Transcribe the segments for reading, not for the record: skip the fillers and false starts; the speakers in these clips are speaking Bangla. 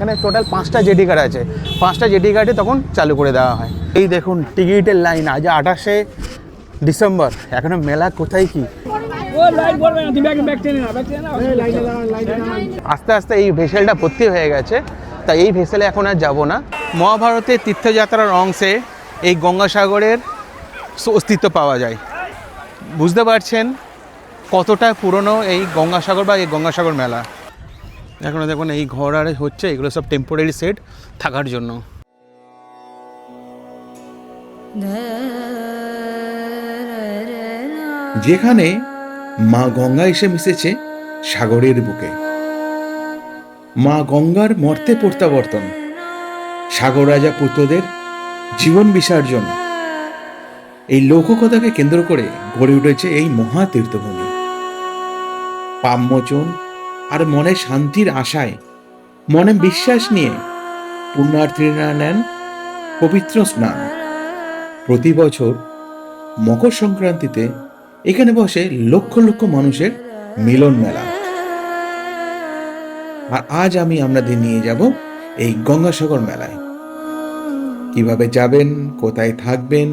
এখানে টোটাল 5টা জেটি ঘাট আছে, 5টা জেটি ঘাটে তখন চালু করে দেওয়া হয়। এই দেখুন টিকিটের লাইন, আজ 28শে ডিসেম্বর, এখনো মেলা কোথায় কি। আস্তে আস্তে এই ভেসেলটা ভর্তি হয়ে গেছে, তাই এই ভেসেলে এখন আর যাব না। মহাভারতের তীর্থযাত্রার অংশে এই গঙ্গাসাগরের অস্তিত্ব পাওয়া যায়। বুঝতে পারছেন কতটা পুরনো এই গঙ্গাসাগর বা এই গঙ্গাসাগর মেলা। এখন দেখুন এই ঘর আর হচ্ছে, এগুলো সব টেম্পোরারি সেট থাকার জন্য। যেখানে মা গঙ্গা এসে মিশেছে সাগরের বুকে, মা গঙ্গার মর্তে প্রত্যাবর্তন, সাগর রাজা পুত্রদের জীবন বিসর্জন, এই লোককথাকে কেন্দ্র করে গড়ে উঠেছে এই মহা তীর্থভূমি। পাপমোচন আর মনে শান্তির আশায়, মনে বিশ্বাস নিয়ে পুণ্যার্থীরা নেন পবিত্র স্নান। প্রতি বছর মকর সংক্রান্তিতে এখানে বসে লক্ষ লক্ষ মানুষের মিলন মেলা। আর আজ আমি আপনাদের নিয়ে যাব এই গঙ্গাসাগর মেলায়। কিভাবে যাবেন, কোথায় থাকবেন,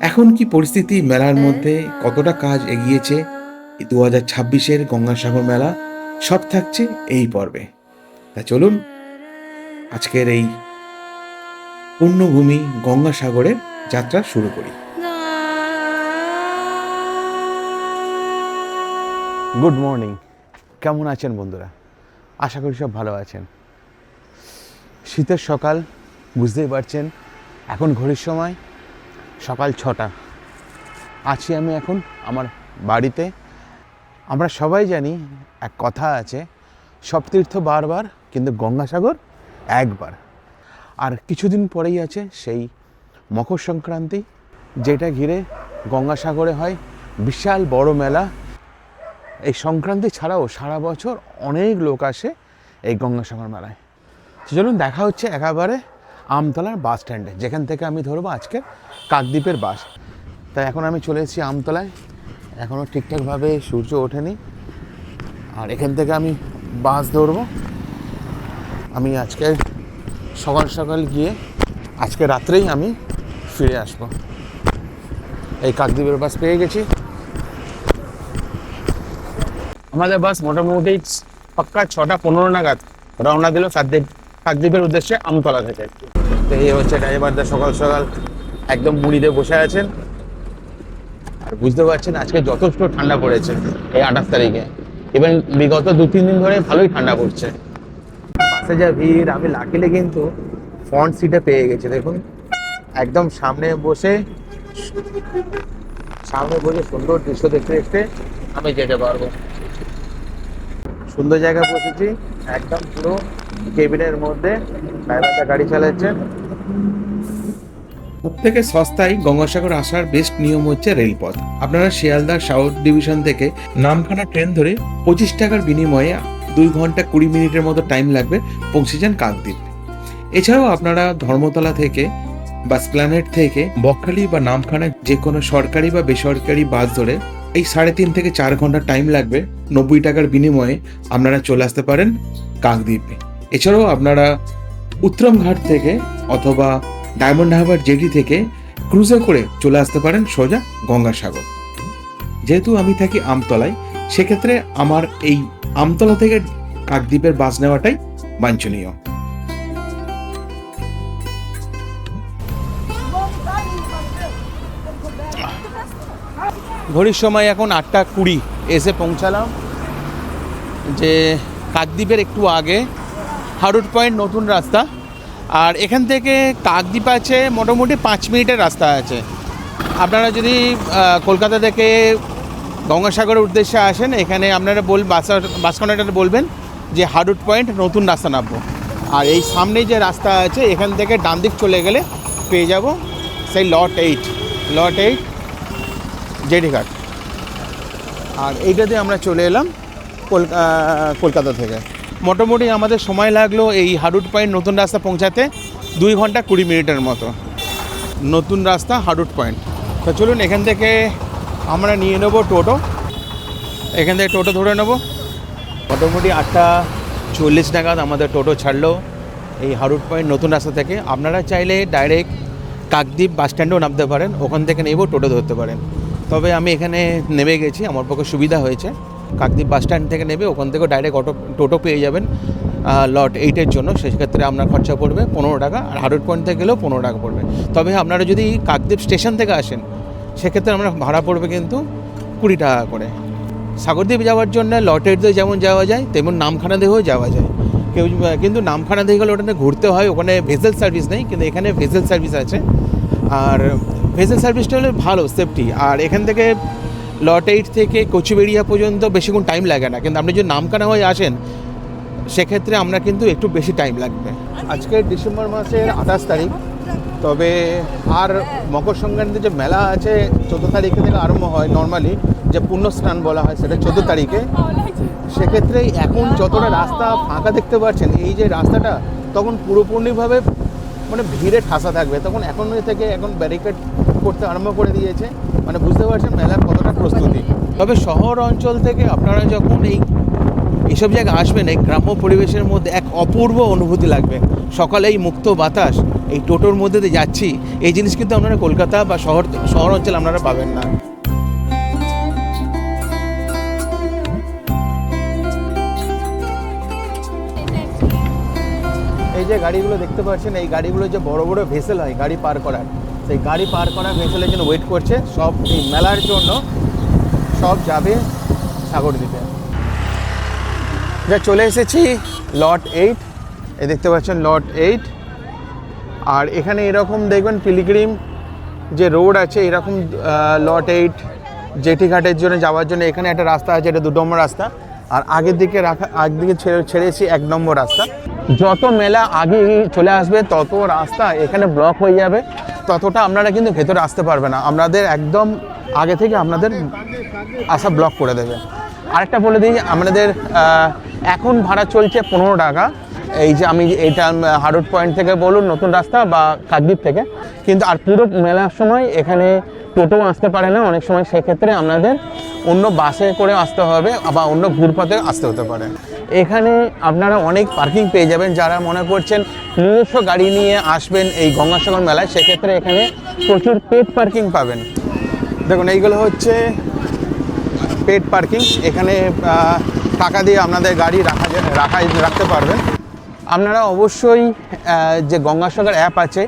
এখন কি পরিস্থিতি মেলার মধ্যে, কতটা কাজ এগিয়েছে 2026-এর গঙ্গাসাগর মেলা, সব থাকছে এই পর্বে। তা চলুন আজকের এই পুণ্যভূমি গঙ্গাসাগরের যাত্রা শুরু করি। গুড মর্নিং, কেমন আছেন বন্ধুরা? আশা করি সব ভালো আছেন। শীতের সকাল, বুঝতেই পারছেন এখন ঘড়ির সময় সকাল 6টা। আছি আমি এখন আমার বাড়িতে। আমরা সবাই জানি এক কথা আছে, সব তীর্থ বারবার কিন্তু গঙ্গাসাগর একবার। আর কিছুদিন পরেই আছে সেই মকর সংক্রান্তি, যেটা ঘিরে গঙ্গাসাগরে হয় বিশাল বড় মেলা। এই সংক্রান্তি ছাড়াও সারা বছর অনেক লোক আসে এই গঙ্গাসাগর মেলায়। চলুন দেখা হচ্ছে একেবারে আমতলার বাস স্ট্যান্ডে, যেখান থেকে আমি ধরবো আজকে কাকদ্বীপের বাস। তাই এখন আমি চলে এসেছি আমতলায়, এখনও ঠিকঠাকভাবে সূর্য ওঠেনি। আর এখান থেকে আমি বাস ধরবো। আমি আজকে সকাল সকাল গিয়ে আজকে রাত্রেই আমি ফিরে আসব। এই কাকদ্বীপের বাস পেয়ে গেছি। আমাদের বাস মোটামুটি পাক্কা 6টা 15 নাগাদ রওনা দিল কাকদ্বীপের উদ্দেশ্যে আমতলা থেকে। তো এই হচ্ছে ড্রাইভারদের সকাল সকাল একদম মুড়িতে বসে আছেন। আর বুঝতে পারছেন আজকে যথেষ্ট ঠান্ডা পড়েছে এই 28 তারিখে। ইভেন বিগত 2-3 দিন ধরে ভালোই ঠান্ডা পড়ছে। বাসে যা ভিড়, আমি লাকিলে কিন্তু ফ্রন্ট সিটে পেয়ে গেছি। দেখুন একদম সামনে বসে সুন্দর দৃশ্য দেখতে দেখতে আমি যেতে পারবো। সুন্দর জায়গায় বসেছি, একদম পুরো কেবিনের মধ্যে, ড্রাইভারটা গাড়ি চালাচ্ছেন। সব থেকে সস্তায় গঙ্গাসাগর আসার বেস্ট নিয়ম হচ্ছে রেলপথ। আপনারা শিয়ালদা সাউথ ডিভিশন থেকে নামখানা ট্রেন ধরে 25 টাকার বিনিময়ে 2 ঘন্টা 20 মিনিটের মতো টাইম লাগবে, পৌঁছে যান কাকদ্বীপ। এছাড়াও আপনারা ধর্মতলা থেকে বা এসপ্ল্যানেড থেকে বকখালি বা নামখানা যে কোনো সরকারি বা বেসরকারি বাস ধরে এই 3.5 থেকে 4 ঘন্টা টাইম লাগবে, 90 টাকার বিনিময়ে আপনারা চলে আসতে পারেন কাকদ্বীপে। এছাড়াও আপনারা উত্তরম ঘাট থেকে অথবা ডায়মন্ড হারবার জেটি থেকে ক্রুজে করে চলে আসতে পারেন সোজা গঙ্গাসাগর। যেহেতু আমি থাকি আমতলায়, সেক্ষেত্রে আমার এই আমতলা থেকে কাকদ্বীপের বাস নেওয়াটাই বাঞ্ছনীয়। ঘড়ির সময় এখন 8টা 20, এসে পৌঁছালাম যে কাকদ্বীপের একটু আগে হারুট পয়েন্ট নতুন রাস্তা। আর এখান থেকে কাকদ্বীপ আছে মোটামুটি 5 মিনিটের রাস্তা আছে। আপনারা যদি কলকাতা থেকে গঙ্গাসাগরের উদ্দেশ্যে আসেন, এখানে আপনারা বাস কন্ডাক্টর বলবেন যে হারুট পয়েন্ট নতুন রাস্তা নামবো। আর এই সামনে যে রাস্তা আছে এখান থেকে ডান দিক চলে গেলে পেয়ে যাব সেই লট 8 জেটি ঘাট। আর এইটাতে আমরা চলে এলাম কলকাতা থেকে। মোটামুটি আমাদের সময় লাগলো এই হারুট পয়েন্ট নতুন রাস্তা পৌঁছাতে 2 ঘন্টা 20 মিনিটের মতো। নতুন রাস্তা হারুট পয়েন্ট। তো চলুন এখান থেকে আমরা নিয়ে নেবো টোটো, এখান থেকে টোটো ধরে নেবো। মোটামুটি 8টা 40 নাগাদ আমাদের টোটো ছাড়লো এই হারুট পয়েন্ট নতুন রাস্তা থেকে। আপনারা চাইলে ডাইরেক্ট কাকদ্বীপ বাস স্ট্যান্ডেও নামতে পারেন, ওখান থেকে নেবেও টোটো ধরতে পারেন। তবে আমি এখানে নেমে গেছি, আমার পক্ষে সুবিধা হয়েছে। কাকদ্বীপ বাস স্ট্যান্ড থেকে নেবে, ওখান থেকেও ডাইরেক্ট টোটো পেয়ে যাবেন লট 8-এর জন্য। সেক্ষেত্রে আপনার খরচা পড়বে 15 টাকা, আর হারুট পয়েন্ট থেকে গেলেও 15 টাকা পড়বে। তবে আপনারা যদি কাকদ্বীপ স্টেশন থেকে আসেন সেক্ষেত্রে আমরা ভাড়া পড়বে কিন্তু 20 টাকা করে। সাগরদ্বীপ যাওয়ার জন্য লট 8 দিয়ে যেমন যাওয়া যায় তেমন নামখানা দিয়েও যাওয়া যায়। কিন্তু নামখানা দিয়ে গেলে ওখানে ঘুরতে হয়, ওখানে ভেসেল সার্ভিস নেই, কিন্তু এখানে ভেসেল সার্ভিস আছে। আর ভেসেল সার্ভিসটা হলে ভালো, সেফটি। আর এখান থেকে লট 8 থেকে কচুবেড়িয়া পর্যন্ত বেশিক্ষণ টাইম লাগে না, কিন্তু আপনি যদি নামখানা হয়ে আসেন সেক্ষেত্রে আমরা কিন্তু একটু বেশি টাইম লাগবে। আজকে ডিসেম্বর মাসের 28 তারিখ, তবে আর মকর সংক্রান্তির যে মেলা আছে 14 তারিখে থেকে আরম্ভ হয়। নর্মালি যে পুণ্য স্নান বলা হয় সেটা 14 তারিখে। সেক্ষেত্রে এখন যতটা রাস্তা ফাঁকা দেখতে পাচ্ছেন, এই যে রাস্তাটা তখন পুরোপুরিভাবে মানে ভিড়ে ঠাসা থাকবে। তখন এখন থেকে এখন ব্যারিকেড করতে আরম্ভ করে দিয়েছে, মানে বুঝতে পারছেন মেলার কতটা প্রস্তুতি। তবে শহর অঞ্চল থেকে আপনারা যখন এইসব জায়গায় আসবেন, এই গ্রাম্য পরিবেশের মধ্যে এক অপূর্ব অনুভূতি লাগবে। সকালে এই মুক্ত বাতাস, এই টোটোর মধ্যে দিয়ে যাচ্ছি, এই জিনিস কিন্তু আপনারা কলকাতা বা শহর অঞ্চল আপনারা পাবেন না। এই যে গাড়িগুলো দেখতে পাচ্ছেন, এই গাড়িগুলো যে বড় বড় ভেসেল হয় গাড়ি পার করার, সেই গাড়ি পার করা ভেসেলের জন্য ওয়েট করছে। সব এই মেলার জন্য সব যাবে সাগরদ্বীপে। যা চলে এসেছি লট 8, এই দেখতে পাচ্ছেন লট 8। আর এখানে এরকম দেখবেন পিলিগ্রিম যে রোড আছে, এরকম লট 8 জেটি ঘাটের জন্য যাওয়ার জন্য এখানে একটা রাস্তা আছে, এটা 2 নম্বর রাস্তা। আর আগের দিকে ছেড়েছি 1 নম্বর রাস্তা। যত মেলা আগে চলে আসবে তত রাস্তা এখানে ব্লক হয়ে যাবে, ততটা আপনারা কিন্তু ভেতরে আসতে পারবে না। আপনাদের একদম আগে থেকে আপনাদের আসা ব্লক করে দেবে। আরেকটা বলে দিই, আমাদের এখন ভাড়া চলছে 15 টাকা। এই যে আমি এইটা হারুট পয়েন্ট থেকে বলুন নতুন রাস্তা বা কাকদ্বীপ থেকে, কিন্তু আর পুরো মেলার সময় এখানে টোটো আসতে পারে না অনেক সময়। সেক্ষেত্রে আপনাদের অন্য বাসে করে আসতে হবে বা অন্য ঘুরপথে আসতে হতে পারে। এখানে আপনারা অনেক পার্কিং পেয়ে যাবেন। যারা মনে করছেন নিজস্ব গাড়ি নিয়ে আসবেন এই গঙ্গাসাগর মেলায়, সেক্ষেত্রে এখানে প্রচুর পেড পার্কিং পাবেন। দেখুন এইগুলো হচ্ছে পেড পার্কিং। এখানে টাকা দিয়ে আপনাদের গাড়ি রাখতে পারবেন। আপনারা অবশ্যই যে গঙ্গাসাগর অ্যাপ আছে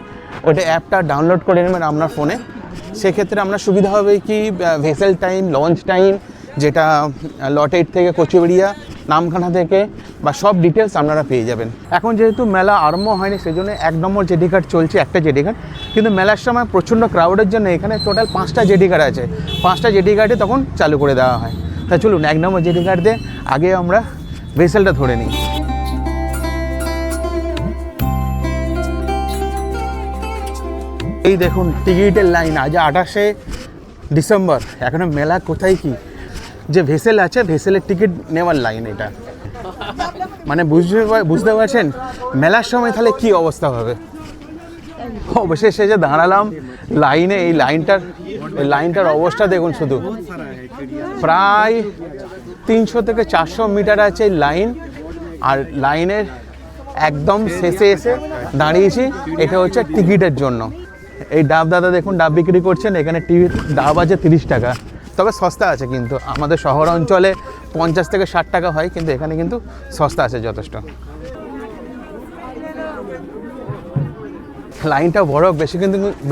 ওইটা অ্যাপটা ডাউনলোড করে নেবেন আপনার ফোনে। সেক্ষেত্রে আপনার সুবিধা হবে কি ভেসেল টাইম, লঞ্চ টাইম, যেটা লট 8 থেকে কচুবেড়িয়া, নামখানা থেকে বা সব ডিটেলস আপনারা পেয়ে যাবেন। এখন যেহেতু মেলা আরম্ভ হয়নি সেই জন্য 1 নম্বর জেটি ঘাট চলছে, একটা জেটি ঘাট। কিন্তু মেলার সময় প্রচণ্ড ক্রাউডের জন্য এখানে টোটাল 5টা জেটি ঘাট আছে। 5টা জেটি ঘাটে তখন চালু করে দেওয়া হয়। তা চলুন 1 নম্বর জেটি ঘাট দিয়ে আগে আমরা ভেসেলটা ধরে নিই। এই দেখুন টিকিটের লাইন, আজ 28শে ডিসেম্বর, এখনো মেলা কোথায় কি যে ভেসেল আছে, ভেসেলের টিকিট নেওয়ার লাইন এটা। মানে বুঝতে পারছেন মেলার সময় তাহলে কি অবস্থা হবে। অবশেষে যে দাঁড়ালাম লাইনে, এই লাইনটার অবস্থা দেখুন শুধু। প্রায় 300 থেকে 400 মিটার আছে লাইন। আর লাইনের একদম শেষে এসে দাঁড়িয়েছি, এটা হচ্ছে টিকিটের জন্য। এই ডাব দাদা দেখুন ডাব বিক্রি করছেন। এখানে ডাব আছে 30 টাকা, তবে সস্তা আছে। কিন্তু আমাদের শহর অঞ্চলে 50 থেকে 60 টাকা হয়, কিন্তু এখানে কিন্তু সস্তা আছে যথেষ্ট। লাইনটা বড়,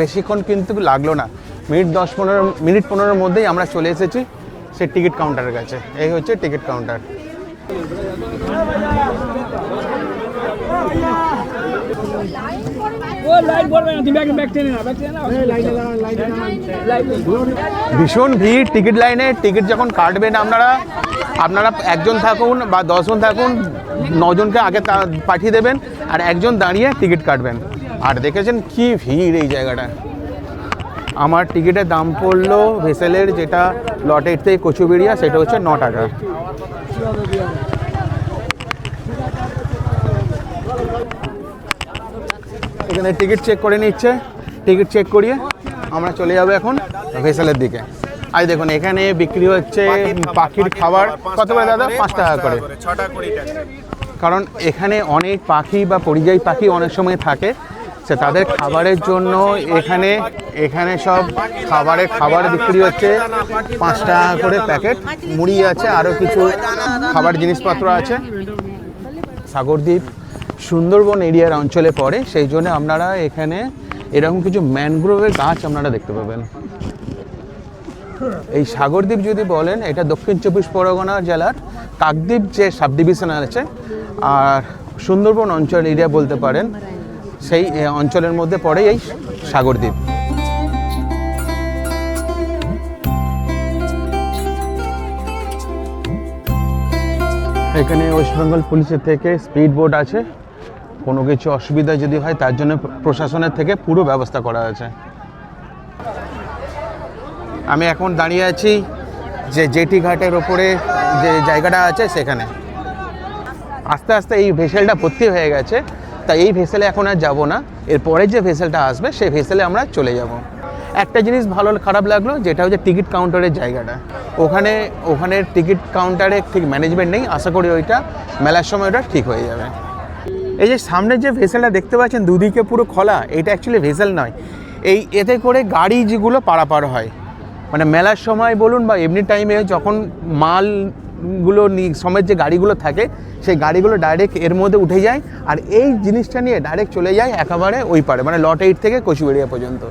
বেশিক্ষণ কিন্তু লাগলো না, মিনিট 15 মধ্যেই আমরা চলে এসেছি সেই টিকিট কাউন্টারের কাছে। এই হচ্ছে টিকিট কাউন্টার। ভীষণ ভিড় টিকিট লাইনে। টিকিট যখন কাটবেন আপনারা 1 জন থাকুন বা 10 জন থাকুন, 9 জনকে আগে পাঠিয়ে দেবেন আর 1 জন দাঁড়িয়ে টিকিট কাটবেন। আর দেখেছেন কি ভিড় এই জায়গাটা। আমার টিকিটের দাম পড়লো ভেসেলের, যেটা লট 8 থেকে কচুবেড়িয়া, সেটা হচ্ছে 9 টাকা। এখানে টিকিট চেক করে নিচ্ছে, টিকিট চেক করিয়ে আমরা চলে যাবো এখন ভেসেলের দিকে। আজ দেখুন এখানে বিক্রি হচ্ছে পাখির খাবার। কত করে দাদা? 5 টাকা করে। কারণ এখানে অনেক পাখি বা পরিযায়ী পাখি অনেক সময় থাকে, সে তাদের খাবারের জন্য এখানে সব খাবার বিক্রি হচ্ছে। 5 টাকা করে প্যাকেট, মুড়ি আছে, আরও কিছু খাবার জিনিসপত্র আছে। সাগরদ্বীপ সুন্দরবন এরিয়ার অঞ্চলে পড়ে, সেই জন্য আপনারা এখানে এরকম কিছু ম্যানগ্রোভের গাছ আপনারা দেখতে পাবেন। এই সাগরদ্বীপ যদি বলেন, এটা দক্ষিণ 24 পরগনা জেলার কাকদ্বীপ যে সাব ডিভিশন আছে আর সুন্দরবন অঞ্চল এরিয়া বলতে পারেন, সেই অঞ্চলের মধ্যে পড়ে এই সাগরদ্বীপ। এখানে ওয়েস্ট বেঙ্গল পুলিশের থেকে স্পিড বোট আছে, কোনো কিছু অসুবিধা যদি হয় তার জন্য প্রশাসনের থেকে পুরো ব্যবস্থা করা আছে। আমি এখন দাঁড়িয়ে আছি যে জেটি ঘাটের ওপরে যে জায়গাটা আছে সেখানে। আস্তে আস্তে এই ভেসেলটা ভর্তি হয়ে গেছে, তাই এই ভেসেলে এখন আর যাবো না। এরপরে যে ভেসেলটা আসবে সেই ভেসেলে আমরা চলে যাব। একটা জিনিস ভালো খারাপ লাগলো, যেটা হচ্ছে টিকিট কাউন্টারের জায়গাটা। ওখানে টিকিট কাউন্টারে ঠিক ম্যানেজমেন্ট নেই। আশা করি ওইটা মেলার সময় ওটা ঠিক হয়ে যাবে। এই যে সামনে যে ভেসেলটা দেখতে পাচ্ছেন দুদিকে পুরো খোলা, এটা অ্যাকচুয়ালি ভেসেল নয়। এতে করে গাড়ি যেগুলো পারাপার হয়, মানে মেলার সময় বলুন বা এমনি টাইমে যখন মালগুলো সমেত যে গাড়িগুলো থাকে, সেই গাড়িগুলো ডাইরেক্ট এর মধ্যে উঠে যায় আর এই জিনিসটা নিয়ে ডাইরেক্ট চলে যায় একেবারে ওই পারে, মানে লট 8 থেকে কচুবেড়িয়া পর্যন্ত।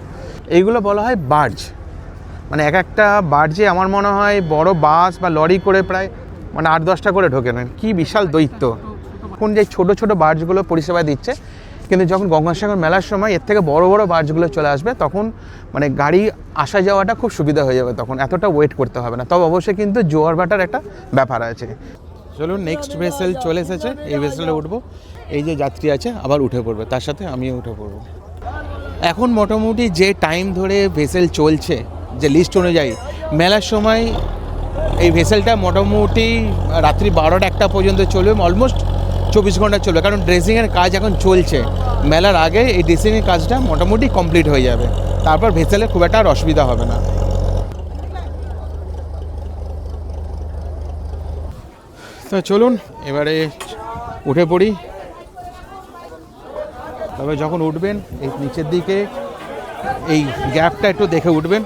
এইগুলো বলা হয় বার্জ। মানে একটা বার্জে আমার মনে হয় বড় বাস বা লরি করে প্রায় 8-10টা করে ঢোকে নেন। কি বিশাল দৈত্য। এখন যে ছোট ছোট বার্জগুলো পরিষেবা দিচ্ছে, কিন্তু যখন গঙ্গাসাগর মেলার সময় এর থেকে বড় বড় বার্জগুলো চলে আসবে, তখন মানে গাড়ি আসা যাওয়াটা খুব সুবিধা হয়ে যাবে, তখন এতটা ওয়েট করতে হবে না। তবে অবশ্যই কিন্তু জোয়ার ভাটার একটা ব্যাপার আছে। চলুন, নেক্সট ভেসেল চলে এসেছে, এই ভেসেলে উঠবো। এই যে যাত্রী আছে আবার উঠে পড়বে, তার সাথে আমিও উঠে পড়বো। এখন মোটামুটি যে টাইম ধরে ভেসেল চলছে, যে লিস্ট অনুযায়ী মেলার সময় এই ভেসেলটা মোটামুটি রাত্রি 12টা-1টা পর্যন্ত চলবে, অলমোস্ট 24 ঘন্টা চলবে। কারণ ড্রেসিংয়ের কাজ এখন চলছে, মেলার আগে এই ড্রেসিংয়ের কাজটা মোটামুটি কমপ্লিট হয়ে যাবে, তারপর ভেসেলে খুব একটা আর অসুবিধা হবে না। তো চলুন এবারে উঠে পড়ি। তবে যখন উঠবেন এই নিচের দিকে এই গ্যাপটা একটু দেখে উঠবেন।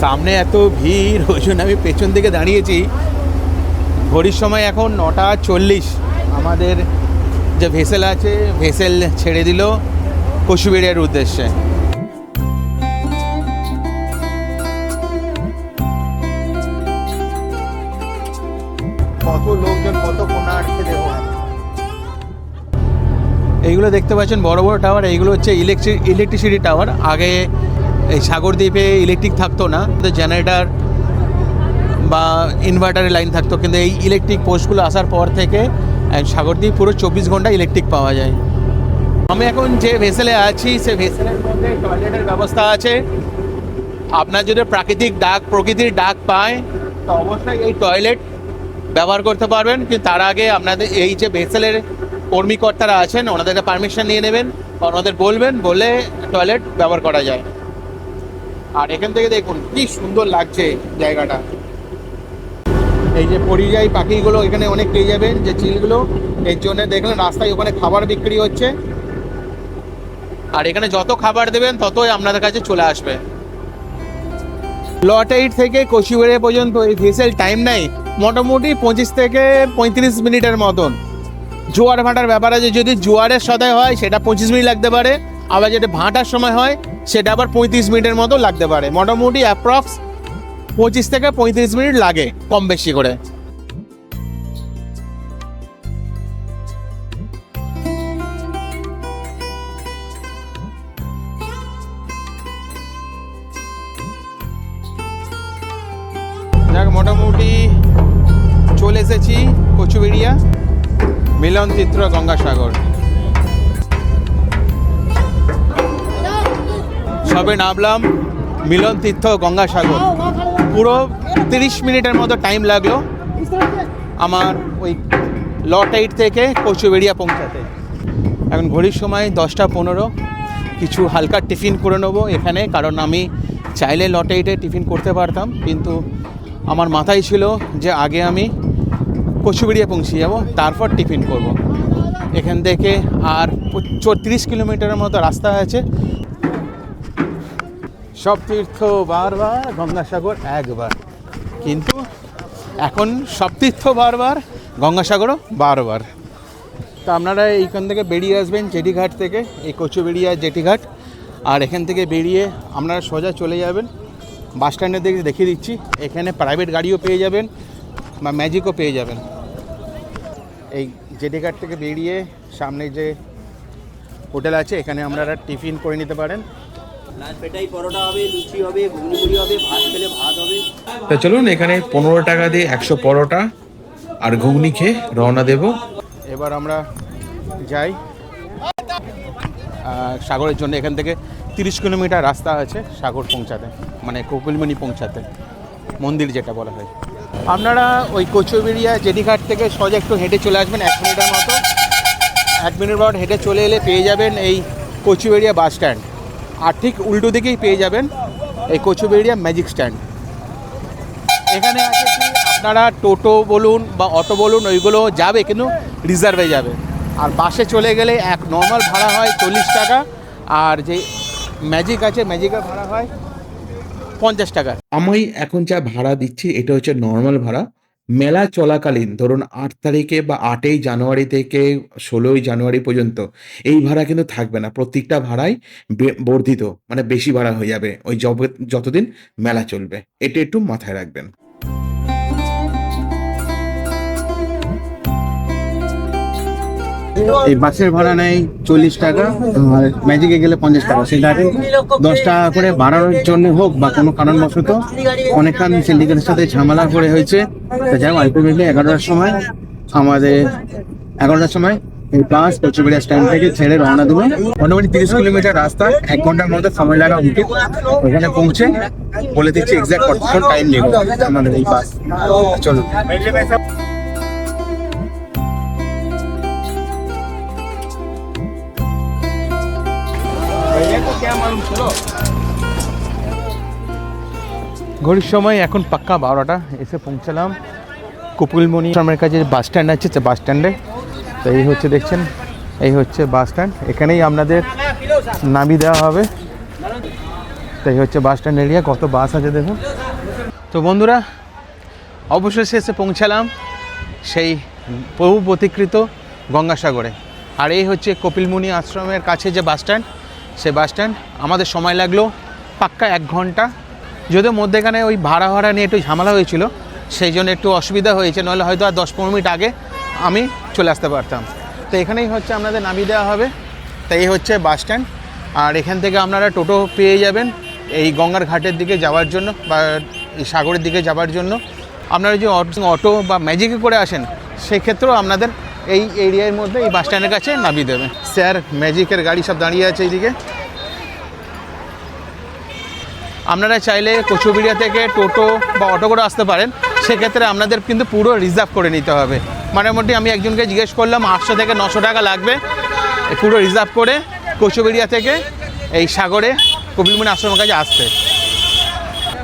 সামনে এত ভিড়, ওই জন্য আমি পেছন দিকে দাঁড়িয়েছি। ঘড়ির সময় এখন 9:40। আমাদের যে ভেসেল আছে, ভেসেল ছেড়ে দিল কচুবেড়িয়ার উদ্দেশ্যে। কত লোকজন, কত পুণ্যার্থী দেখো। এইগুলো দেখতে পাচ্ছেন বড় বড় টাওয়ার, এইগুলো হচ্ছে ইলেকট্রিসিটি টাওয়ার। আগে এই সাগরদ্বীপে ইলেকট্রিক থাকতো না, জেনারেটার বা ইনভার্টারের লাইন থাকতো, কিন্তু এই ইলেকট্রিক পোস্টগুলো আসার পর থেকে সাগরদ্বীপ পুরো 24 ঘন্টা ইলেকট্রিক পাওয়া যায়। আমি এখন যে ভেসেলে আছি, সে ভেসেলের মধ্যে টয়লেটের ব্যবস্থা আছে। আপনার যদি প্রকৃতির ডাক পায়, তো অবশ্যই এই টয়লেট ব্যবহার করতে পারবেন। কিন্তু তার আগে আপনাদের এই যে ভেসেলের কর্মীকর্তারা আছেন, ওনাদেরকে পারমিশন নিয়ে নেবেন, ওনাদের বলে টয়লেট ব্যবহার করা যায়। আর এখান থেকে দেখুন কি সুন্দর লাগছে জায়গাটা। এই যে পরিযায়ী পাখিগুলো এখানে অনেক পেয়ে যাবেন, যে চিলগুলো, এর জন্য দেখলেন রাস্তায় ওখানে খাবার বিক্রি হচ্ছে। আর এখানে যত খাবার দেবেন ততই আপনাদের কাছে চলে আসবে। লট 8 থেকে কচুবেড়িয়া পর্যন্ত এই ভেসেল টাইম নেই মোটামুটি 25 থেকে 35 মিনিটের মতন। জোয়ার ভাটার ব্যাপার আছে, যদি জোয়ারের সদায় হয় সেটা 25 মিনিট লাগতে পারে, আবার যেটা ভাটার সময় হয় সেটা আবার 35 মিনিটের মতো লাগতে পারে। মোটামুটি অ্যাপ্রক্স 25 থেকে 35 মিনিট লাগে কম বেশি করে। যাক, মোটামুটি চলে এসেছি কচুবেড়িয়া মিলন চিত্র গঙ্গাসাগর। সবে নামলাম মিলন তীর্থ গঙ্গাসাগর। পুরো 30 মিনিটের মতো টাইম লাগলো আমার ওই লট 8 থেকে কচুবেড়িয়া পৌঁছাতে। এখন ঘড়ির সময় 10:15। কিছু হালকা টিফিন করে নেবো এখানে, কারণ আমি চাইলে লট 8-এ টিফিন করতে পারতাম, কিন্তু আমার মাথায় ছিল যে আগে আমি কচুবেড়িয়া পৌঁছে যাব, তারপর টিফিন করব। এখান থেকে আর 30 কিলোমিটারের মতো রাস্তা আছে। সব তীর্থ বারবার, গঙ্গাসাগর একবার, কিন্তু এখন সব তীর্থ বারবার, গঙ্গাসাগরও বারবার। তো আপনারা এইখান থেকে বেরিয়ে আসবেন জেটিঘাট থেকে, এই কচুবেড়িয়া জেটিঘাট, আর এখান থেকে বেরিয়ে আপনারা সোজা চলে যাবেন বাস স্ট্যান্ডের দিকে। দেখিয়ে দিচ্ছি, এখানে প্রাইভেট গাড়িও পেয়ে যাবেন বা ম্যাজিকও পেয়ে যাবেন। এই জেটিঘাট থেকে বেরিয়ে সামনে যে হোটেল আছে, এখানে আপনারা টিফিন করে নিতে পারেন। পেটাই পরোটা হবে, লুচি হবে, ঘুগনি মুড়ি হবে, ভাত খেলে ভাত হবে। তো চলুন, এখানে 15 টাকা দিয়ে 100 পরোটা আর ঘুগনি খেয়ে রওনা দেব। এবার আমরা যাই সাগরের জন্য। এখান থেকে 30 কিলোমিটার রাস্তা আছে সাগর পৌঁছাতে, মানে কোকিলমণি পৌঁছাতে, মন্দির যেটা বলা হয়। আপনারা ওই কচুবেড়িয়া জেটিঘাট থেকে সোজা একটু হেঁটে চলে আসবেন 1 মিনিটের মতো। 1 মিনিট পর হেঁটে চলে এলে পেয়ে যাবেন এই কচুবেড়িয়া বাস স্ট্যান্ড, আর ঠিক উল্টো দিকেই পেয়ে যাবেন এই কচুবেড়িয়া ম্যাজিক স্ট্যান্ড। এখানে আছে কি, আপনারা টোটো বলুন বা অটো বলুন, ওইগুলো যাবে কিন্তু রিজার্ভে যাবে। আর বাসে চলে গেলে এক নর্মাল ভাড়া হয় 40 টাকা, আর যে ম্যাজিক আছে ম্যাজিকের ভাড়া হয় 50 টাকা। আমি এখন যা ভাড়া দিচ্ছি এটা হচ্ছে নর্মাল ভাড়া। মেলা চলাকালীন ধরুন 8 তারিখে বা 8ই জানুয়ারি থেকে 16ই জানুয়ারি পর্যন্ত এই ভাড়া কিন্তু থাকবে না। প্রত্যেকটা ভাড়াই বর্ধিত, মানে বেশি ভাড়া হয়ে যাবে ওই যতদিন মেলা চলবে। এটা একটু মাথায় রাখবেন। এই বাসের ভাড়া নেয় 40 টাকা, আর ম্যাজিকে গেলে 50 টাকা। সেটা 10 টাকা করে বাড়ানোর জন্য হোক বা কোনো কারণবশত অনেকক্ষণ সিন্ডিকেটের সাথে ঝামেলা করে হয়েছে। তো যাই হোক, আলটিমেটলি 11টার সময় এই বাস কচুবেড়িয়া স্ট্যান্ড থেকে ছেড়ে রওনা দেবো। মোটামুটি 30 কিলোমিটার রাস্তা, 1 ঘন্টার মধ্যে সময় লাগা উঠে ওখানে পৌঁছে বলে দিচ্ছি এক্সাক্ট কতক্ষণ টাইম নেবে আমাদের এই বাস। চলুন। ঘড়ির সময় এখন পাক্কা 12টা। এসে পৌঁছালাম কপিলমণি আশ্রমের কাছে বাস স্ট্যান্ড আছে, বাস স্ট্যান্ডে। তো এই হচ্ছে, দেখছেন, এই হচ্ছে বাস স্ট্যান্ড। এখানেই আপনাদের নামিয়ে দেওয়া হবে। তো এই হচ্ছে বাস স্ট্যান্ড এরিয়া, কত বাস আছে দেখুন। তো বন্ধুরা, অবশেষে এসে পৌঁছালাম সেই বহু প্রতীকৃত গঙ্গাসাগরে। আর এই হচ্ছে কপিলমুনি আশ্রমের কাছে যে বাস স্ট্যান্ড, সেই বাস স্ট্যান্ড। আমাদের সময় লাগলো পাক্কা 1 ঘন্টা। যদিও মধ্যেখানে ওই ভাড়া নিয়ে একটু ঝামেলা হয়েছিল, সেই জন্য একটু অসুবিধা হয়েছে, নাহলে হয়তো আর 10-15 মিনিট আগে আমি চলে আসতে পারতাম। তো এখানেই হচ্ছে আপনাদের নামিয়ে দেওয়া হবে। তো এই হচ্ছে বাস স্ট্যান্ড, আর এখান থেকে আপনারা টোটো পেয়ে যাবেন এই গঙ্গার ঘাটের দিকে যাওয়ার জন্য বা এই সাগরের দিকে যাওয়ার জন্য। আপনারা যে অটো বা ম্যাজিকে করে আসেন, সেক্ষেত্রেও আপনাদের এই এরিয়ার মধ্যে এই বাস স্ট্যান্ডের কাছে নামিয়ে দেবে। স্যার ম্যাজিকের গাড়ি সব দাঁড়িয়ে আছে এইদিকে। আপনারা চাইলে কচুবেড়িয়া থেকে টোটো বা অটো করে আসতে পারেন, সেক্ষেত্রে আপনাদের কিন্তু পুরো রিজার্ভ করে নিতে হবে। মোটামুটি আমি একজনকে জিজ্ঞেস করলাম 800 থেকে 900 টাকা লাগবে পুরো রিজার্ভ করে কচুবেড়িয়া থেকে এই সাগরে কপিলমুনি আশ্রমের কাছে আসতে।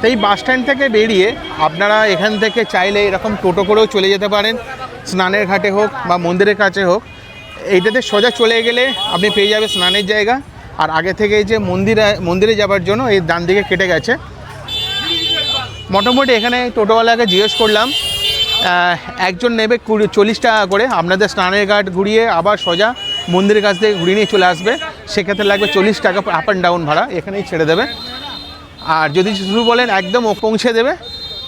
তো এই বাস স্ট্যান্ড থেকে বেরিয়ে আপনারা এখান থেকে চাইলে এরকম টোটো করেও চলে যেতে পারেন, স্নানের ঘাটে হোক বা মন্দিরের কাছে হোক। এইটাতে সোজা চলে গেলে আপনি পেয়ে যাবেন স্নানের জায়গা। আর আগে থেকে এই যে মন্দিরে যাওয়ার জন্য এই ডান দিকে কেটে গেছে। মোটামুটি এখানে টোটোওয়ালাকে জিজ্ঞেস করলাম, একজন নেবে 40 টাকা করে। আপনাদের স্নানের ঘাট ঘুরিয়ে আবার সোজা মন্দিরের কাছ থেকে ঘুরিয়ে নিয়ে চলে আসবে, সেক্ষেত্রে লাগবে 40 টাকা আপ অ্যান্ড ডাউন ভাড়া, এখানেই ছেড়ে দেবে। আর যদি শুধু বলেন একদম পৌঁছে দেবে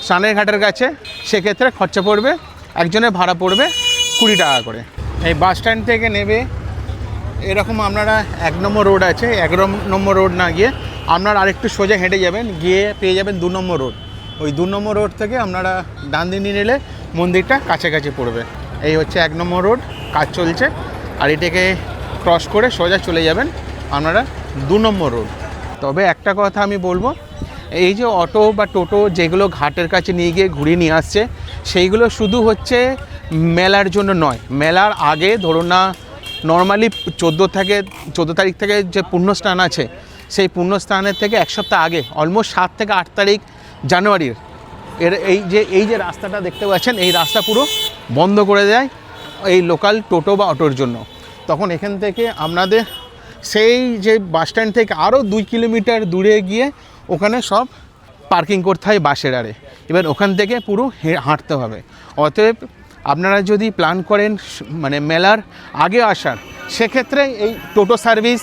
স্নানের ঘাটের কাছে, সেক্ষেত্রে খরচা পড়বে, একজনের ভাড়া পড়বে 20 টাকা করে। এই বাস স্ট্যান্ড থেকে নেবে এরকম আপনারা 1 নম্বর রোড আছে, 1 নম্বর রোড না গিয়ে আপনারা আরেকটু সোজা হেঁটে যাবেন, গিয়ে পেয়ে যাবেন 2 নম্বর রোড। ওই 2 নম্বর রোড থেকে আপনারা ডান দিকে নিলে মন্দিরটা কাছাকাছি পড়বে। এই হচ্ছে 1 নম্বর রোড, কাজ চলছে। আর এটাকে ক্রস করে সোজা চলে যাবেন আপনারা 2 নম্বর রোড। তবে একটা কথা আমি বলবো, এই যে অটো বা টোটো যেগুলো ঘাটের কাছে নিয়ে গিয়ে ঘুরিয়ে নিয়ে আসছে, সেইগুলো শুধু হচ্ছে মেলার জন্য নয়। মেলার আগে ধরুন না, নর্মালি 14 তারিখ থেকে যে পুণ্যস্নান আছে, সেই পুণ্যস্নানের থেকে 1 সপ্তাহ আগে, অলমোস্ট 7 থেকে 8 তারিখ জানুয়ারির এই যে রাস্তাটা দেখতে পাচ্ছেন, এই রাস্তা পুরো বন্ধ করে দেয় এই লোকাল টোটো বা অটোর জন্য। তখন এখান থেকে আপনাদের সেই যে বাস স্ট্যান্ড থেকে আরও 2 কিলোমিটার দূরে গিয়ে ওখানে সব পার্কিং করতে হয় বাসের আরে, এবার ওখান থেকে পুরো হাঁটতে হবে। অতএব আপনারা যদি প্ল্যান করেন মানে মেলার আগে আসার, সেক্ষেত্রে এই টোটো সার্ভিস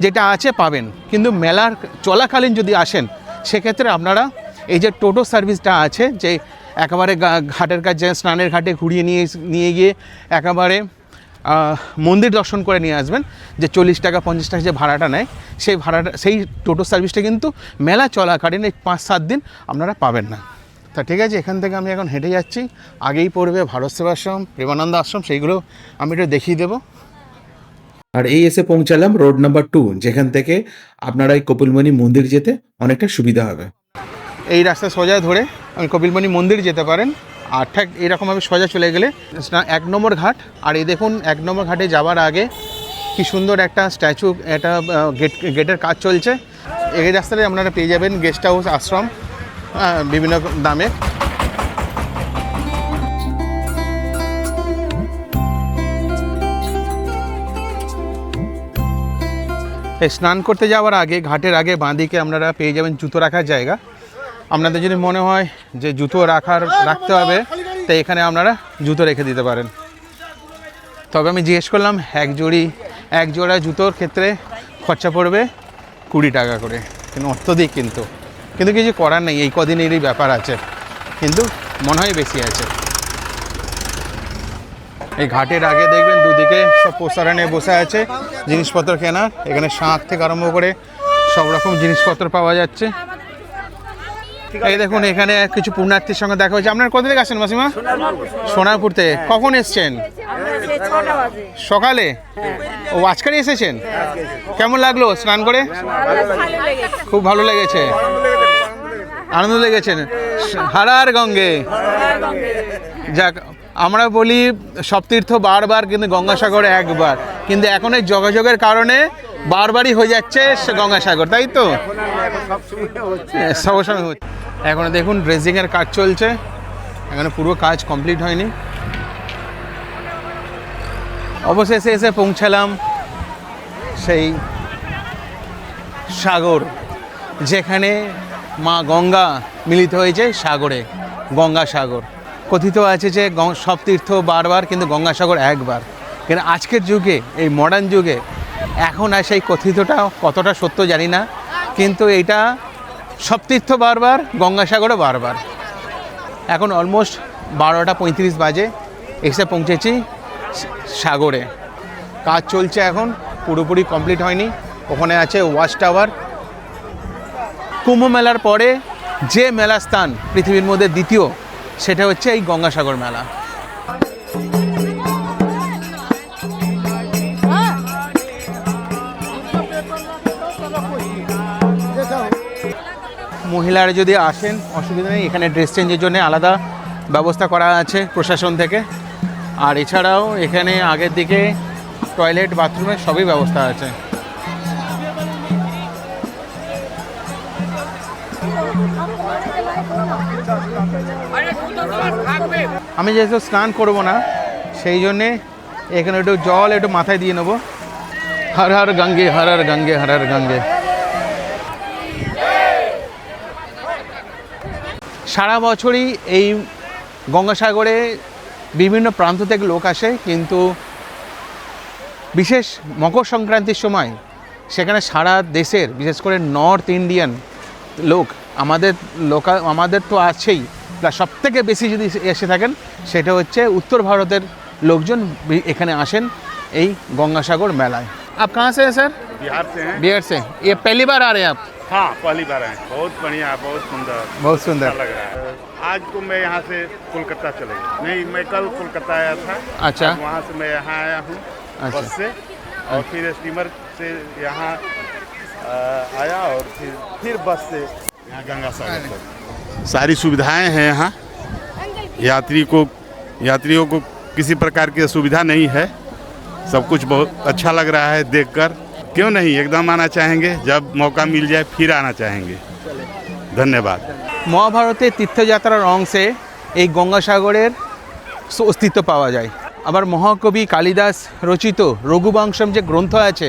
যেটা আছে পাবেন, কিন্তু মেলার চলাকালীন যদি আসেন সেক্ষেত্রে আপনারা এই যে টোটো সার্ভিসটা আছে, যে একেবারে ঘাটের কাছে স্নানের ঘাটে ঘুরিয়ে নিয়ে গিয়ে একেবারে মন্দির দর্শন করে নিয়ে আসবেন, যে 40 টাকা 50 টাকা যে ভাড়াটা নেয়, সেই টোটো সার্ভিসটা কিন্তু মেলা চলাকালীন এই 5-7 দিন আপনারা পাবেন না। তা ঠিক আছে, এখান থেকে আমি এখন হেঁটে যাচ্ছি, আগেই পড়বে ভারত সেবাশ্রম, প্রেমানন্দ আশ্রম, সেইগুলো আমি একটু দেখিয়ে দেবো। আর এই এসে পৌঁছালাম রোড নাম্বার 2, যেখান থেকে আপনারা এই কপিলমুনি মন্দির যেতে অনেকটা সুবিধা হবে। এই রাস্তা সোজা ধরে আমি কপিলমুনি মন্দির যেতে পারেন, আর ঠিক এইরকমভাবে সোজা চলে গেলে 1 নম্বর ঘাট। আর এই দেখুন 1 নম্বর ঘাটে যাওয়ার আগে কি সুন্দর একটা স্ট্যাচু, এটা গেটের কাজ চলছে। এই রাস্তায় আপনারা পেয়ে যাবেন গেস্ট হাউস, আশ্রম বিভিন্ন দামে। স্নান করতে যাওয়ার আগে ঘাটের আগে বাঁদিকে আপনারা পেয়ে যাবেন জুতো রাখার জায়গা। আপনাদের যদি মনে হয় যে জুতো রাখতে হবে, তাই এখানে আপনারা জুতো রেখে দিতে পারেন। তবে আমি জিজ্ঞেস করলাম এক জোড়া জুতোর ক্ষেত্রে খরচা পড়বে 20 টাকা করে, কিন্তু অত্যধিক, কিন্তু কিছু করার নেই, এই কদিনেরই ব্যাপার আছে, কিন্তু মনে হয় বেশি আছে। এই ঘাটের আগে দেখবেন দুদিকে সব পোস্টার নিয়ে বসে আছে জিনিসপত্র কেনার। এখানে শাঁখ থেকে আরম্ভ করে সব রকম জিনিসপত্র পাওয়া যাচ্ছে। এই দেখুন এখানে কিছু পুণ্যার্থীর সঙ্গে দেখা হয়েছে। আপনার কোথা থেকে আসেন মাসিমা? সোনারপুর থেকে। কখন এসছেন? সকালে? ও আজকালই এসেছেন? কেমন লাগলো স্নান করে? খুব ভালো লেগেছে, আনন্দ লেগেছে। হারার গঙ্গে। যাক, আমরা বলি সব তীর্থ বারবার, কিন্তু গঙ্গাসাগর একবার, কিন্তু এখন এই যোগাযোগের কারণে বারবারই হয়ে যাচ্ছে গঙ্গাসাগর, তাই তো? সবসময় হচ্ছে। এখন দেখুন ড্রেসিংয়ের কাজ চলছে, এখানে পুরো কাজ কমপ্লিট হয়নি। অবশেষে এসে পৌঁছালাম সেই সাগর, যেখানে মা গঙ্গা মিলিত হয়েছে সাগরে, গঙ্গাসাগর। কথিত আছে যে সব তীর্থ বারবার, কিন্তু গঙ্গাসাগর একবার। কিন্তু আজকের যুগে, এই মডার্ন যুগে এখন আর সেই কথিতটা কতটা সত্য জানি না, কিন্তু এইটা সব তীর্থ বারবার, গঙ্গাসাগরও বারবার। এখন অলমোস্ট 12:35 বাজে, এসে পৌঁছেছি সাগরে। কাজ চলছে এখন, পুরোপুরি কমপ্লিট হয়নি। ওখানে আছে ওয়াচ টাওয়ার। কুম্ভ মেলার পরে যে মেলা স্থান পৃথিবীর মধ্যে দ্বিতীয়, সেটা হচ্ছে এই গঙ্গাসাগর মেলা। মহিলারা যদি আসেন অসুবিধা নেই, এখানে ড্রেস চেঞ্জের জন্য আলাদা ব্যবস্থা করা আছে প্রশাসন থেকে। আর এছাড়াও এখানে আগের দিকে টয়লেট, বাথরুমের সবই ব্যবস্থা আছে। আমি যেহেতু স্নান করব না, সেই জন্যে এখানে একটু জল একটু মাথায় দিয়ে নেবো। হর হর গঙ্গে, হর হর গঙ্গে, হর হর গঙ্গে। সারা বছরই এই গঙ্গাসাগরে বিভিন্ন প্রান্ত থেকে লোক আসে, কিন্তু বিশেষ মকর সংক্রান্তির সময় সেখানে সারা দেশের, বিশেষ করে নর্থ ইন্ডিয়ান লোক, আমাদের তো আছেই, প্লাস সব থেকে বেশি যদি এসে থাকেন সেটা হচ্ছে উত্তর ভারতের লোকজন এখানে আসেন এই গঙ্গাসাগর মেলায়। आप कहाँ से हैं सर? बिहार से हैं। बिहार से। ये पहली बार आ रहे हैं आप? हाँ, पहली बार आए। बहुत बढ़िया, बहुत सुंदर, बहुत सुंदर अच्छा लग रहा है। आज को मैं यहाँ से कोलकाता चले गया। नहीं, मैं कल कोलकाता आया था। अच्छा। वहाँ से मैं यहाँ आया हूँ बस से, और फिर स्टीमर से यहाँ आया, और फिर बस से यहाँ गंगा सागर तक। सारी सुविधाएं हैं यहाँ। यात्रियों को किसी प्रकार की असुविधा नहीं है। सब कुछ बहुत अच्छा लग रहा है देखकर। क्यों नहीं, एकदम आना चाहेंगे, जब मौका मिल जाए फिर आना चाहेंगे। धन्यवाद। মহাভারতের তীর্থযাত্রার অংশে এই গঙ্গাসাগরের অস্তিত্ব পাওয়া যায়। আবার মহাকবি কালিদাস রচিত রঘুবংশম যে গ্রন্থ আছে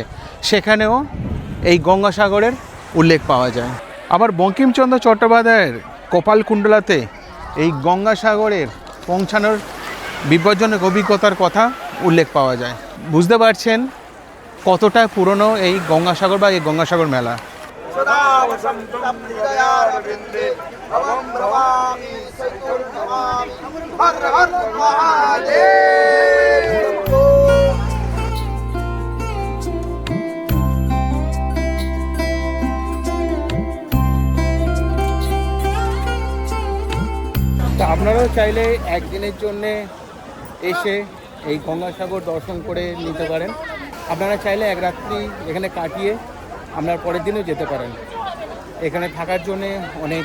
সেখানেও এই গঙ্গাসাগরের উল্লেখ পাওয়া যায়। আবার বঙ্কিমচন্দ্র চট্টোপাধ্যায়ের কপালকুণ্ডলাতে এই গঙ্গাসাগরের পৌঁছানোর বিপজ্জনক অভিজ্ঞতার কথা উল্লেখ পাওয়া যায়। বুঝতে পারছেন কতটা পুরনো এই গঙ্গাসাগর বা এই গঙ্গাসাগর মেলা। তা আপনারাও চাইলে একদিনের জন্যে এসে এই গঙ্গাসাগর দর্শন করে নিতে পারেন। আপনারা চাইলে এক রাত্রি এখানে কাটিয়ে আপনার পরের দিনও যেতে পারেন। এখানে থাকার জন্যে অনেক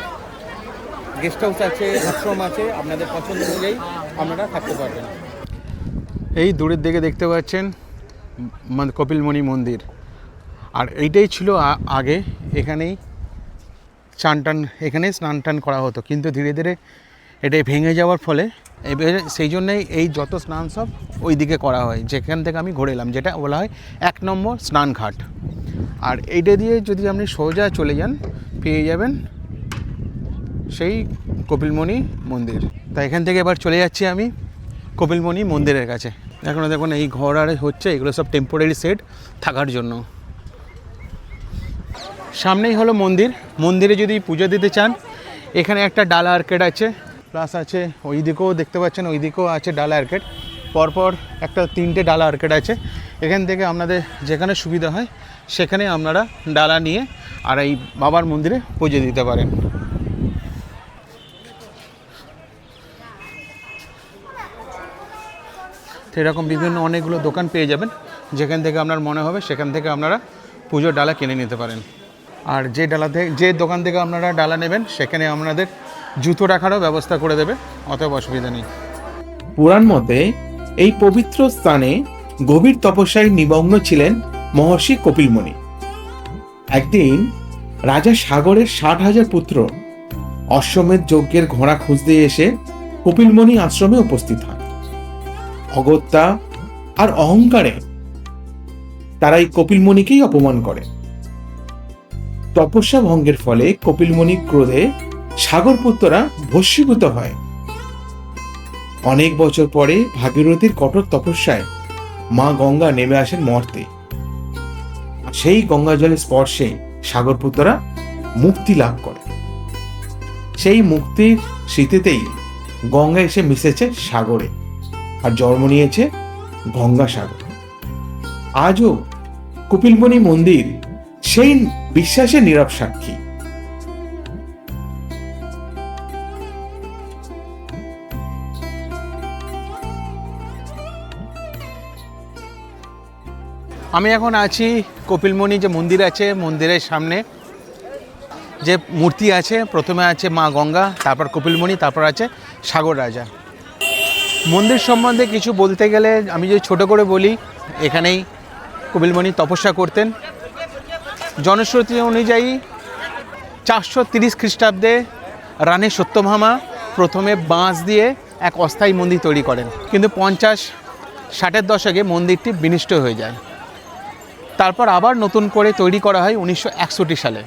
গেস্ট হাউস আছে, আশ্রম আছে, আপনাদের পছন্দ অনুযায়ী আপনারা থাকতে পারবেন। এই দূরের দিকে দেখতে পাচ্ছেন কপিলমুনি মন্দির, আর এইটাই ছিল আগে। এখানেই এখানেই স্নান টান করা হতো, কিন্তু ধীরে ধীরে এটাই ভেঙে যাওয়ার ফলে সেই জন্যই এই যত স্নান সব ওই দিকে করা হয়, যেখান থেকে আমি ঘুরে এলাম, যেটা বলা হয় 1 নম্বর স্নান ঘাট। আর এইটা দিয়ে যদি আপনি সোজা চলে যান পেয়ে যাবেন সেই কপিলমুনি মন্দির। তাই এখান থেকে এবার চলে যাচ্ছি আমি কপিলমুনি মন্দিরের কাছে। এখনও দেখুন এই ঘর আর হচ্ছে, এগুলো সব টেম্পোরারি সেট থাকার জন্য। সামনেই হলো মন্দির। মন্দিরে যদি পুজো দিতে চান এখানে একটা ডালা আর্কেড আছে, প্লাস আছে ওই দিকেও দেখতে পাচ্ছেন, ওই দিকেও আছে ডালা আর্কেড। পরপর একটা 3টে ডালা আর্কেড আছে। এখান থেকে আপনাদের যেখানে সুবিধা হয় সেখানে আপনারা ডালা নিয়ে আর এই বাবার মন্দিরে পুজো দিতে পারেন। তো এরকম বিভিন্ন অনেকগুলো দোকান পেয়ে যাবেন, যেখান থেকে আপনার মনে হবে সেখান থেকে আপনারা পুজোর ডালা কিনে নিতে পারেন। আর যে দোকান থেকে আপনারা ডালা নেবেন সেখানে আপনাদের জুতো রাখারও ব্যবস্থা করে দেবে, অতএব অসুবিধা নেই। পুরাণ মতে এই পবিত্র স্থানে গভীর তপস্যায় নিমগ্ন ছিলেন মহর্ষি কপিলমুনি। একদিন রাজা সাগরের 60,000 পুত্র অশ্বমেধ যজ্ঞের ঘোড়া খুঁজতে এসে কপিলমুনি আশ্রমে উপস্থিত হন। অগত্যা আর অহংকারে তারা এই কপিলমুনিকেই অপমান করে। তপস্যা ভঙ্গের ফলে কপিলমুনি ক্রোধে সাগরপুত্ররা ভস্মীভূত হয়। অনেক বছর পরে ভাগীরথীর কঠোর তপস্যায় মা গঙ্গা নেমে আসেন মর্তে। সেই গঙ্গা জলের স্পর্শে সাগরপুত্ররা মুক্তি লাভ করে। সেই মুক্তির স্মৃতিতেই গঙ্গা এসে মিশেছে সাগরে আর জন্ম নিয়েছে গঙ্গাসাগর। আজও কপিলমুনি মন্দির সেই বিশ্বাসের নীরব সাক্ষী। আমি এখন আছি কপিলমুনি যে মন্দির আছে, মন্দিরের সামনে যে মূর্তি আছে, প্রথমে আছে মা গঙ্গা, তারপর কপিলমুনি, তারপর আছে সাগর রাজা। মন্দির সম্বন্ধে কিছু বলতে গেলে আমি যদি ছোট করে বলি, এখানেই কপিলমুনি তপস্যা করতেন। জনশ্রুতি অনুযায়ী 430 খ্রিস্টাব্দে রানী সত্যভামা প্রথমে বাঁশ দিয়ে এক অস্থায়ী মন্দির তৈরি করেন, কিন্তু 50-60-এর দশকে মন্দিরটি বিনষ্ট হয়ে যায়। তারপর আবার নতুন করে তৈরি করা হয় 1961 সালে।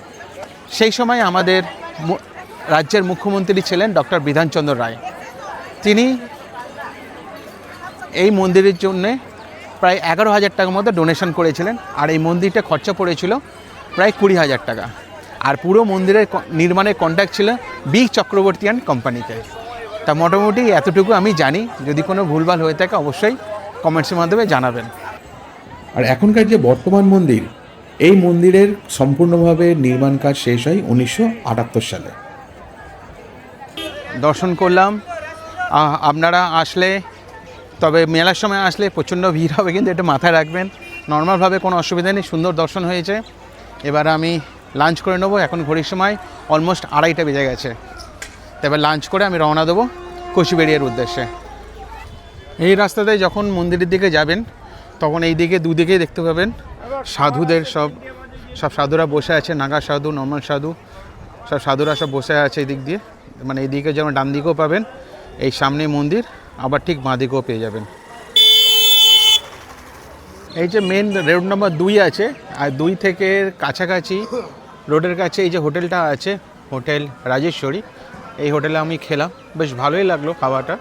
সেই সময় আমাদের রাজ্যের মুখ্যমন্ত্রী ছিলেন ডক্টর বিধানচন্দ্র রায়। তিনি এই মন্দিরের জন্যে প্রায় 11,000 টাকার মতো ডোনেশন করেছিলেন, আর এই মন্দিরটা খরচা পড়েছিল প্রায় 20,000 টাকা। আর পুরো মন্দিরের নির্মাণের কন্ট্রাক্ট ছিল বি চক্রবর্তী অ্যান্ড কোম্পানিতে। তা মোটামুটি এতটুকু আমি জানি, যদি কোনো ভুলভাল হয়ে থাকে অবশ্যই কমেন্টসের মাধ্যমে জানাবেন। আর এখনকার যে বর্তমান মন্দির, এই মন্দিরের সম্পূর্ণভাবে নির্মাণ কাজ শেষ হয় 1978 সালে। দর্শন করলাম। আপনারা আসলে, তবে মেলার সময় আসলে প্রচণ্ড ভিড় হবে, কিন্তু এটা মাথায় রাখবেন। নর্মালভাবে কোনো অসুবিধা নেই, সুন্দর দর্শন হয়েছে। এবার আমি লাঞ্চ করে নেবো। এখন ঘড়ির সময় অলমোস্ট 2:30 বেজে গেছে। এবার লাঞ্চ করে আমি রওনা দেবো কোচবিহারের উদ্দেশ্যে। এই রাস্তাতে যখন মন্দিরের দিকে যাবেন তখন এই দিকে দুদিকেই দেখতে পাবেন সাধুদের, সব সাধুরা বসে আছে। নাগা সাধু, নর্মাল সাধু, সব সাধুরা সব বসে আছে এই দিক দিয়ে, মানে এইদিকে যেমন ডান দিকেও পাবেন, এই সামনে মন্দির, আবার ঠিক বাঁ দিকেও পেয়ে যাবেন। এই যে মেন রোড নম্বর 2 আছে, আর 2 থেকে কাছাকাছি রোডের কাছে এই যে হোটেলটা আছে, হোটেল রাজেশ্বরী, এই হোটেলে আমি খেলাম, বেশ ভালোই লাগলো খাওয়াটা।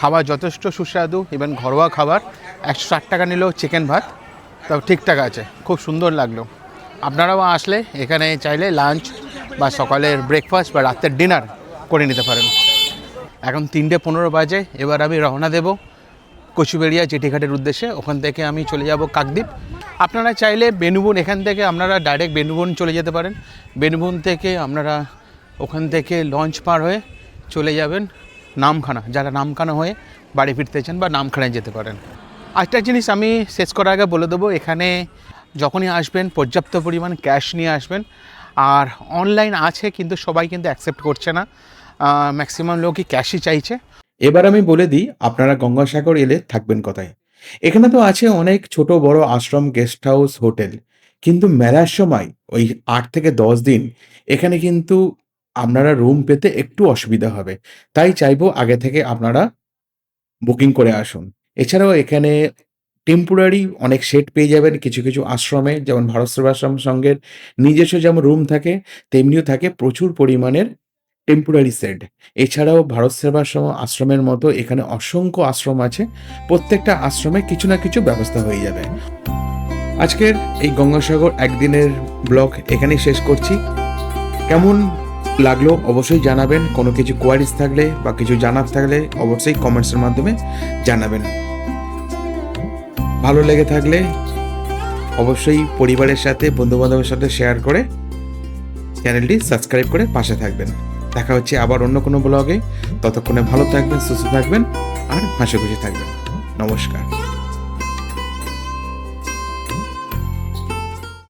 খাবার যথেষ্ট সুস্বাদু, ইভেন ঘরোয়া খাবার। 160 টাকা নিল চিকেন ভাত, তাও ঠিকঠাক আছে, খুব সুন্দর লাগলো। আপনারাও আসলে এখানে চাইলে লাঞ্চ বা সকালের ব্রেকফাস্ট বা রাতের ডিনার করে নিতে পারেন। এখন 3:15 বাজে, এবার আমি রওনা দেব কচুবেড়িয়া জেটিঘাটের উদ্দেশ্যে। ওখান থেকে আমি চলে যাব কাকদ্বীপ। আপনারা চাইলে বেনুবন, এখান থেকে আপনারা ডাইরেক্ট বেনুবন চলে যেতে পারেন। বেনুবন থেকে আপনারা ওখান থেকে লঞ্চ পার হয়ে চলে যাবেন নামখানা, যারা নামখানা হয়ে বাড়ি ফিরতে চান বা নামখানায় যেতে পারেন। আরেকটা জিনিস আমি শেষ করার আগে বলে দেবো, এখানে যখনই আসবেন পর্যাপ্ত পরিমাণ ক্যাশ নিয়ে আসবেন। আর অনলাইন আছে কিন্তু সবাই কিন্তু অ্যাকসেপ্ট করছে না, ম্যাক্সিমাম লোকই ক্যাশই চাইছে। এবার আমি বলে দিই আপনারা গঙ্গাসাগর এলে থাকবেন কোথায়। এখানে তো আছে অনেক ছোট বড় আশ্রম, গেস্ট হাউস, হোটেল, কিন্তু মেলার সময় ওই 8 থেকে 10 দিন এখানে কিন্তু আপনারা রুম পেতে একটু অসুবিধা হবে। তাই চাইবো আগে থেকে আপনারা বুকিং করে আসুন। এছাড়াও এখানে টেম্পোরারি অনেক শেড পেয়ে যাবেন কিছু কিছু আশ্রমে, যেমন ভারত সেবাশ্রম সংঘের নিজস্ব যেমন রুম থাকে, তেমনিও থাকে প্রচুর পরিমাণের টেম্পোরারি শেড। এছাড়াও ভারত সেবাশ্রম আশ্রমের মতো এখানে অসংখ্য আশ্রম আছে, প্রত্যেকটা আশ্রমে কিছু না কিছু ব্যবস্থা হয়ে যাবে। আজকের এই গঙ্গাসাগর একদিনের ব্লগ এখানেই শেষ করছি। কেমন লাগলো অবশ্যই জানাবেন। কোনো কিছু কোয়ারিজ থাকলে বা কিছু জানার থাকলে অবশ্যই কমেন্টসের মাধ্যমে জানাবেন। ভালো লেগে থাকলে অবশ্যই পরিবারের সাথে, বন্ধুবান্ধবের সাথে শেয়ার করে চ্যানেলটি সাবস্ক্রাইব করে পাশে থাকবেন। দেখা হচ্ছে আবার অন্য কোনো ব্লগে। ততক্ষণে ভালো থাকবেন, সুস্থ থাকবেন আর হাসি খুশি থাকবেন। নমস্কার।